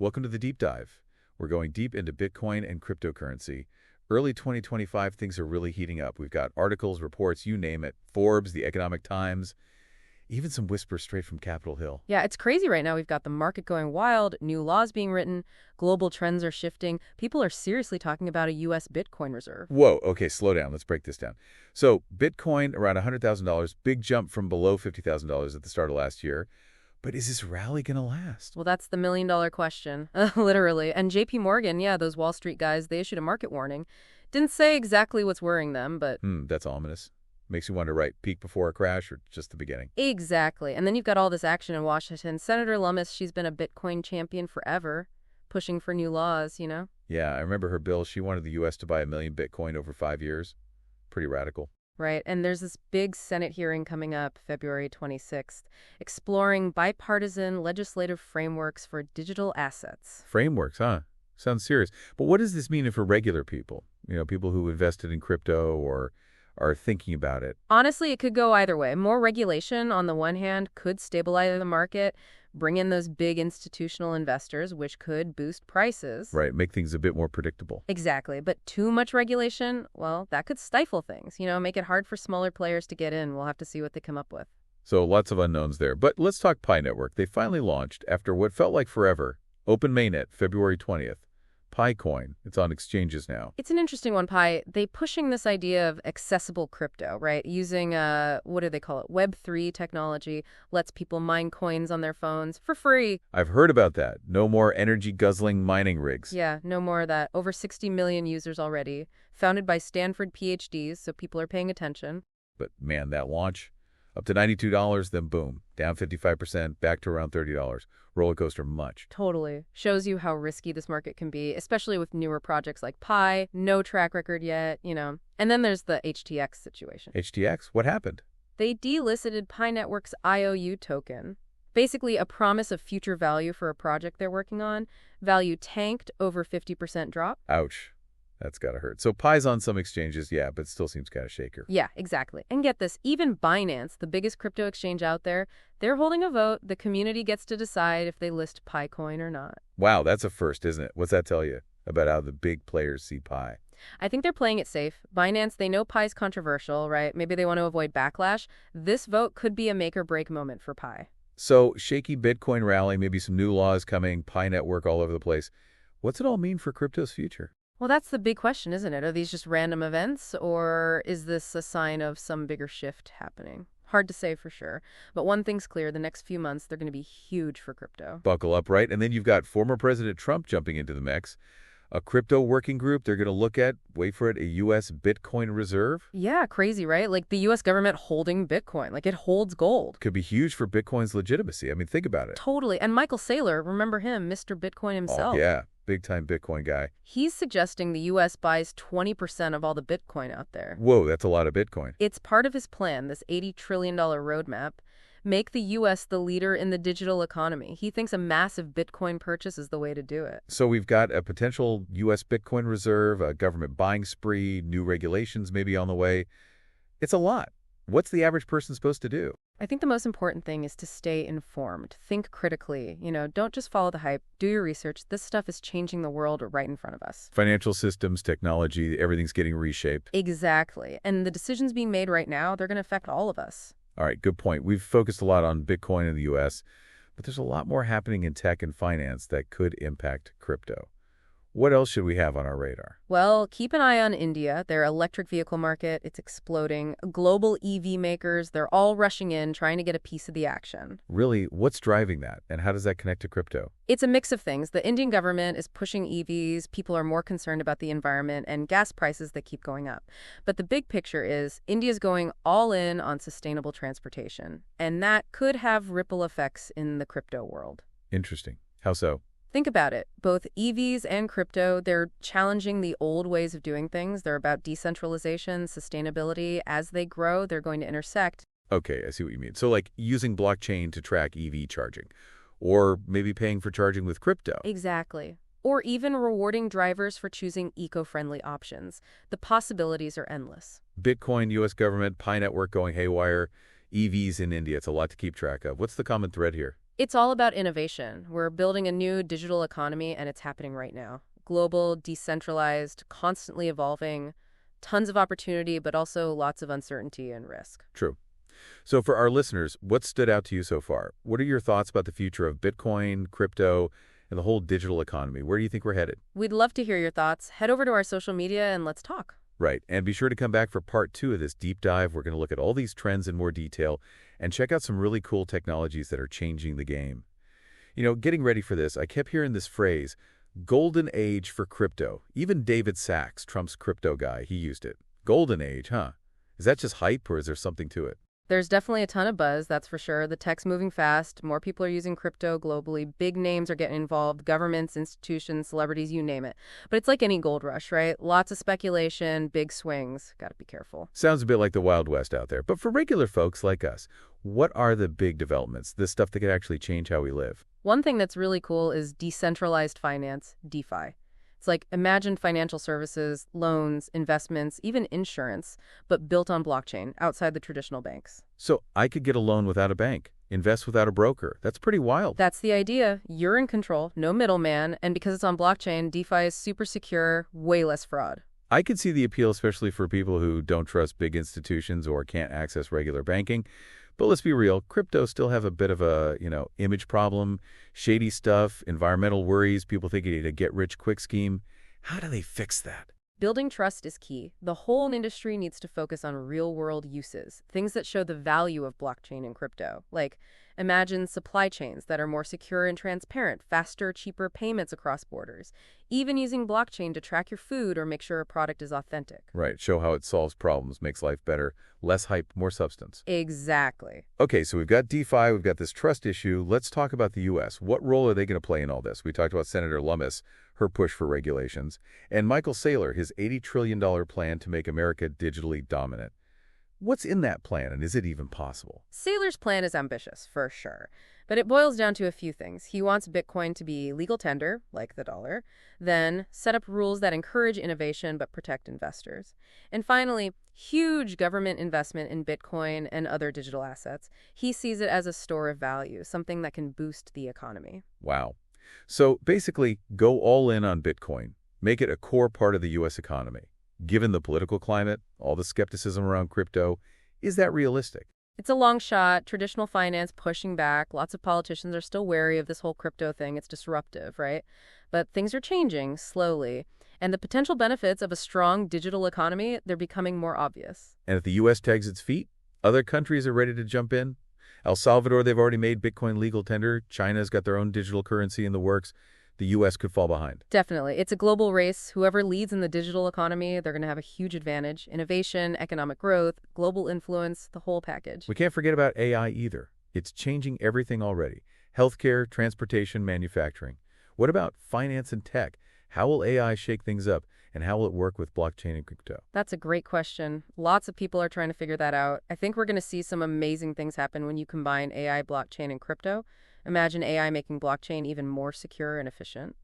Welcome to the deep dive. We're going deep into Bitcoin and cryptocurrency. Early 2025, things are really heating up. We've got articles, reports, you name it, Forbes, the Economic Times, even some whispers straight from Capitol Hill. Yeah, it's crazy right now. We've got the market going wild, new laws being written, global trends are shifting. People are seriously talking about a U.S. Bitcoin reserve. Whoa, okay, slow down. Let's break this down. So Bitcoin around $100,000, big jump from below $50,000 at the start of last year. But is this rally going to last? Well, that's the million-dollar question, literally. And JP Morgan, yeah, those Wall Street guys, they issued a market warning. Didn't say exactly what's worrying them, but... That's ominous. Makes you wonder, right, peak before a crash or just the beginning? Exactly. And then you've got all this action in Washington. Senator Lummis, she's been a Bitcoin champion forever, pushing for new laws, you know? Yeah, I remember her bill. She wanted the U.S. to buy 1 million Bitcoin over 5 years. Pretty radical. Right, and there's this big Senate hearing coming up February 26th, exploring bipartisan legislative frameworks for digital assets. Frameworks, huh? Sounds serious. But what does this mean for regular people? You know, people who invested in crypto or are thinking about it. Honestly, it could go either way. More regulation, on the one hand, could stabilize the market, bring in those big institutional investors, which could boost prices. Right, make things a bit more predictable. Exactly. But too much regulation, well, that could stifle things, make it hard for smaller players to get in. We'll have to see what they come up with. So lots of unknowns there. But let's talk Pi Network. They finally launched, after what felt like forever, Open Mainnet, February 20th. PiCoin. It's on exchanges now. It's an interesting one, Pi. They pushing this idea of accessible crypto, right? Using, what do they call it? Web3 technology lets people mine coins on their phones for free. I've heard about that. No more energy-guzzling mining rigs. Yeah, no more of that. Over 60 million users already. Founded by Stanford PhDs, so people are paying attention. But man, that launch, up to $92, then boom, down 55%, back to around $30. Roller coaster much. Totally. Shows you how risky this market can be, especially with newer projects like Pi, no track record yet, And then there's the HTX situation. HTX? What happened? They delisted Pi Network's IOU token. Basically a promise of future value for a project they're working on. Value tanked, over 50% drop. Ouch. That's gotta hurt. So Pi's on some exchanges, yeah, but still seems kind of shaker. Yeah, exactly. And get this, even Binance, the biggest crypto exchange out there, they're holding a vote. The community gets to decide if they list PiCoin or not. Wow, that's a first, isn't it? What's that tell you about how the big players see Pi? I think they're playing it safe. Binance, they know Pi's controversial, right? Maybe they want to avoid backlash. This vote could be a make-or-break moment for Pi. So, shaky Bitcoin rally, maybe some new laws coming, Pi Network all over the place. What's it all mean for crypto's future? Well, that's the big question, isn't it? Are these just random events, or is this a sign of some bigger shift happening? Hard to say for sure. But one thing's clear, the next few months, they're going to be huge for crypto. Buckle up, right? And then you've got former President Trump jumping into the mix. A crypto working group, they're going to look at, wait for it, a U.S. Bitcoin reserve? Yeah, crazy, right? Like the U.S. government holding Bitcoin. Like it holds gold. Could be huge for Bitcoin's legitimacy. I mean, think about it. Totally. And Michael Saylor, remember him, Mr. Bitcoin himself. Oh, yeah. Big-time Bitcoin guy. He's suggesting the U.S. buys 20% of all the Bitcoin out there. Whoa, that's a lot of Bitcoin. It's part of his plan, this $80 trillion roadmap. Make the U.S. the leader in the digital economy. He thinks a massive Bitcoin purchase is the way to do it. So we've got a potential U.S. Bitcoin reserve, a government buying spree, new regulations maybe on the way. It's a lot. What's the average person supposed to do? I think the most important thing is to stay informed. Think critically. Don't just follow the hype. Do your research. This stuff is changing the world right in front of us. Financial systems, technology, everything's getting reshaped. Exactly. And the decisions being made right now, they're going to affect all of us. All right, good point. We've focused a lot on Bitcoin in the U.S., but there's a lot more happening in tech and finance that could impact crypto. What else should we have on our radar? Well, keep an eye on India. Their electric vehicle market, it's exploding. Global EV makers, they're all rushing in, trying to get a piece of the action. Really, what's driving that, and how does that connect to crypto? It's a mix of things. The Indian government is pushing EVs, people are more concerned about the environment, and gas prices that keep going up. But the big picture is India's going all in on sustainable transportation, and that could have ripple effects in the crypto world. Interesting. How so? Think about it. Both EVs and crypto, they're challenging the old ways of doing things. They're about decentralization, sustainability. As they grow, they're going to intersect. Okay, I see what you mean. So like using blockchain to track EV charging, or maybe paying for charging with crypto. Exactly. Or even rewarding drivers for choosing eco-friendly options. The possibilities are endless. Bitcoin, U.S. government, Pi Network going haywire, EVs in India. It's a lot to keep track of. What's the common thread here? It's all about innovation. We're building a new digital economy, and it's happening right now. Global, decentralized, constantly evolving, tons of opportunity, but also lots of uncertainty and risk. True. So for our listeners, what stood out to you so far? What are your thoughts about the future of Bitcoin, crypto, and the whole digital economy? Where do you think we're headed? We'd love to hear your thoughts. Head over to our social media and let's talk. Right. And be sure to come back for part 2 of this deep dive. We're going to look at all these trends in more detail and check out some really cool technologies that are changing the game. Getting ready for this, I kept hearing this phrase, golden age for crypto. Even David Sachs, Trump's crypto guy, he used it. Golden age, huh? Is that just hype or is there something to it? There's definitely a ton of buzz, that's for sure. The tech's moving fast. More people are using crypto globally. Big names are getting involved. Governments, institutions, celebrities, you name it. But it's like any gold rush, right? Lots of speculation, big swings. Got to be careful. Sounds a bit like the Wild West out there. But for regular folks like us, what are the big developments, the stuff that could actually change how we live? One thing that's really cool is decentralized finance, DeFi. It's like imagined financial services, loans, investments, even insurance, but built on blockchain outside the traditional banks. So I could get a loan without a bank, invest without a broker. That's pretty wild. That's the idea. You're in control, no middleman, and because it's on blockchain, DeFi is super secure, way less fraud. I could see the appeal, especially for people who don't trust big institutions or can't access regular banking. But let's be real, crypto still have a bit of a, image problem, shady stuff, environmental worries, people think you need a get-rich-quick scheme. How do they fix that? Building trust is key. The whole industry needs to focus on real-world uses, things that show the value of blockchain and crypto. Like, imagine supply chains that are more secure and transparent, faster, cheaper payments across borders, even using blockchain to track your food or make sure a product is authentic. Right, show how it solves problems, makes life better, less hype, more substance. Exactly. Okay, so we've got DeFi, we've got this trust issue. Let's talk about the U.S. What role are they going to play in all this? We talked about Senator Lummis, her push for regulations, and Michael Saylor, his $80 trillion plan to make America digitally dominant. What's in that plan, and is it even possible? Saylor's plan is ambitious, for sure. But it boils down to a few things. He wants Bitcoin to be legal tender, like the dollar, then set up rules that encourage innovation but protect investors. And finally, huge government investment in Bitcoin and other digital assets. He sees it as a store of value, something that can boost the economy. Wow. So basically, go all in on Bitcoin. Make it a core part of the U.S. economy. Given the political climate, all the skepticism around crypto, is that realistic? It's a long shot, traditional finance pushing back. Lots of politicians are still wary of this whole crypto thing. It's disruptive, right? But things are changing slowly. And the potential benefits of a strong digital economy, they're becoming more obvious. And if the U.S. tags its feet, other countries are ready to jump in. El Salvador, they've already made Bitcoin legal tender. China's got their own digital currency in the works. The U.S. could fall behind. Definitely. It's a global race. Whoever leads in the digital economy, they're going to have a huge advantage. Innovation, economic growth, global influence, the whole package. We can't forget about AI either. It's changing everything already. Healthcare, transportation, manufacturing. What about finance and tech? How will AI shake things up? And how will it work with blockchain and crypto? That's a great question. Lots of people are trying to figure that out. I think we're going to see some amazing things happen when you combine AI, blockchain, and crypto. Imagine AI making blockchain even more secure and efficient,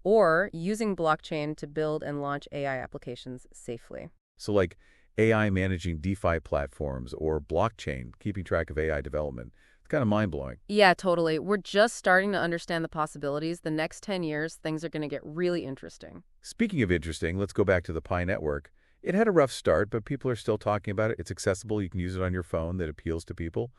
or using blockchain to build and launch AI applications safely. So like AI managing DeFi platforms or blockchain, keeping track of AI development. It's kind of mind-blowing. Yeah, totally. We're just starting to understand the possibilities. The next 10 years, things are going to get really interesting. Speaking of interesting, let's go back to the Pi network. It had a rough start, but people are still talking about it. It's accessible. You can use it on your phone. That appeals to people.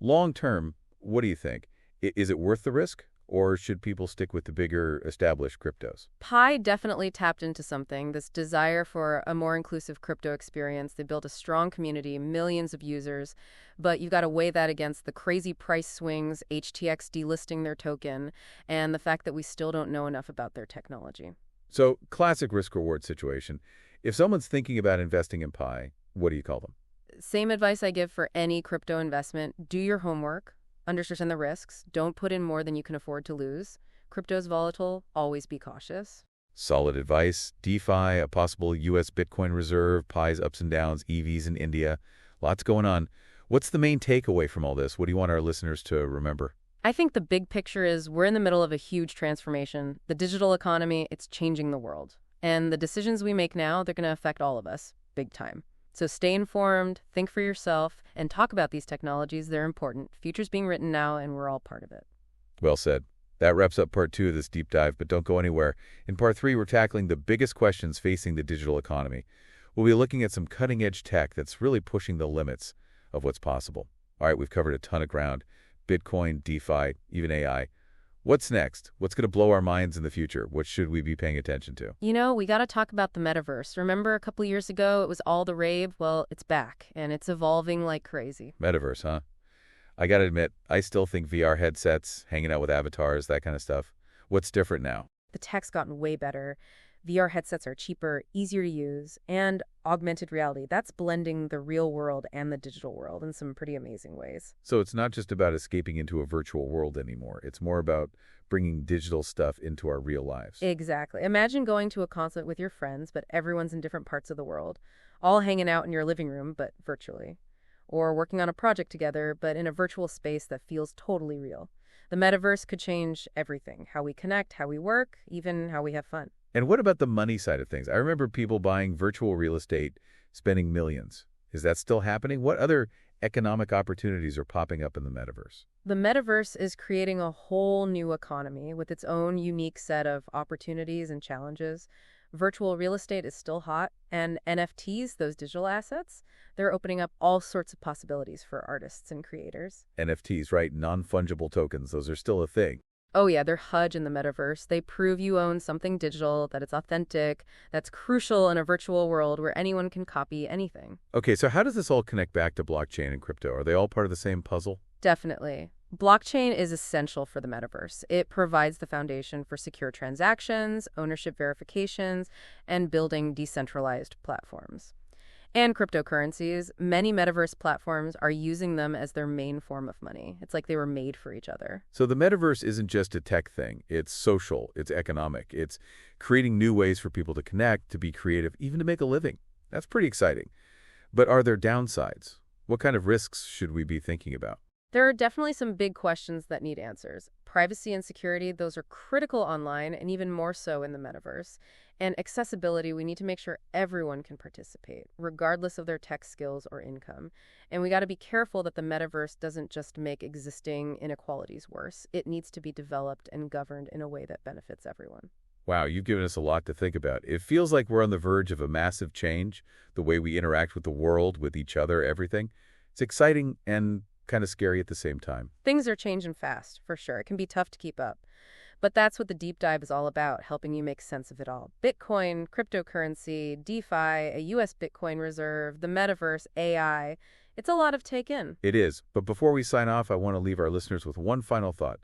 Long term, what do you think? Is it worth the risk, or should people stick with the bigger established cryptos? Pi definitely tapped into something, this desire for a more inclusive crypto experience. They built a strong community, millions of users, but you've got to weigh that against the crazy price swings, HTX delisting their token, and the fact that we still don't know enough about their technology. So, classic risk-reward situation. If someone's thinking about investing in Pi, what do you call them? Same advice I give for any crypto investment. Do your homework. Understand the risks. Don't put in more than you can afford to lose. Crypto's volatile. Always be cautious. Solid advice. DeFi, a possible U.S. Bitcoin reserve, Pi's ups and downs, EVs in India. Lots going on. What's the main takeaway from all this? What do you want our listeners to remember? I think the big picture is we're in the middle of a huge transformation. The digital economy, it's changing the world. And the decisions we make now, they're going to affect all of us, big time. So stay informed, think for yourself, and talk about these technologies. They're important. Future's being written now, and we're all part of it. Well said. That wraps up part 2 of this deep dive, but don't go anywhere. In part 3, we're tackling the biggest questions facing the digital economy. We'll be looking at some cutting-edge tech that's really pushing the limits of what's possible. All right, we've covered a ton of ground. Bitcoin, DeFi, even AI. What's next? What's going to blow our minds in the future? What should we be paying attention to? We got to talk about the metaverse. Remember a couple years ago, it was all the rave? Well, it's back, and it's evolving like crazy. Metaverse, huh? I got to admit, I still think VR headsets, hanging out with avatars, that kind of stuff. What's different now? The tech's gotten way better. VR headsets are cheaper, easier to use, and augmented reality. That's blending the real world and the digital world in some pretty amazing ways. So it's not just about escaping into a virtual world anymore. It's more about bringing digital stuff into our real lives. Exactly. Imagine going to a concert with your friends, but everyone's in different parts of the world, all hanging out in your living room, but virtually. Or working on a project together, but in a virtual space that feels totally real. The metaverse could change everything, how we connect, how we work, even how we have fun. And what about the money side of things? I remember people buying virtual real estate, spending millions. Is that still happening? What other economic opportunities are popping up in the metaverse? The metaverse is creating a whole new economy with its own unique set of opportunities and challenges. Virtual real estate is still hot, and NFTs, those digital assets, they're opening up all sorts of possibilities for artists and creators. NFTs, right? Non-fungible tokens. Those are still a thing. Oh yeah, they're huge in the metaverse. They prove you own something digital, that it's authentic, that's crucial in a virtual world where anyone can copy anything. Okay, so how does this all connect back to blockchain and crypto? Are they all part of the same puzzle? Definitely. Blockchain is essential for the metaverse. It provides the foundation for secure transactions, ownership verifications, and building decentralized platforms. And cryptocurrencies, many metaverse platforms are using them as their main form of money. It's like they were made for each other. So the metaverse isn't just a tech thing. It's social, it's economic, it's creating new ways for people to connect, to be creative, even to make a living. That's pretty exciting. But are there downsides? What kind of risks should we be thinking about? There are definitely some big questions that need answers. Privacy and security, those are critical online and even more so in the metaverse. And accessibility, we need to make sure everyone can participate, regardless of their tech skills or income. And we got to be careful that the metaverse doesn't just make existing inequalities worse. It needs to be developed and governed in a way that benefits everyone. Wow, you've given us a lot to think about. It feels like we're on the verge of a massive change, the way we interact with the world, with each other, everything. It's exciting and kind of scary at the same time. Things are changing fast, for sure. It can be tough to keep up. But that's what the deep dive is all about, helping you make sense of it all. Bitcoin, cryptocurrency, DeFi, a U.S. Bitcoin reserve, the metaverse, AI. It's a lot of take in. It is. But before we sign off, I want to leave our listeners with one final thought.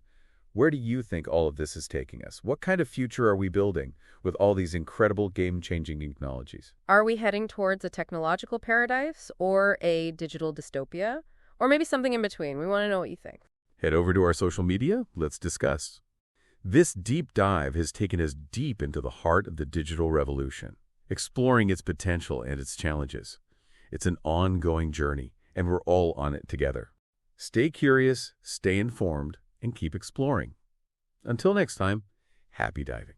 Where do you think all of this is taking us? What kind of future are we building with all these incredible game-changing technologies? Are we heading towards a technological paradise or a digital dystopia? Or maybe something in between. We want to know what you think. Head over to our social media. Let's discuss. This deep dive has taken us deep into the heart of the digital revolution, exploring its potential and its challenges. It's an ongoing journey, and we're all on it together. Stay curious, stay informed, and keep exploring. Until next time, happy diving.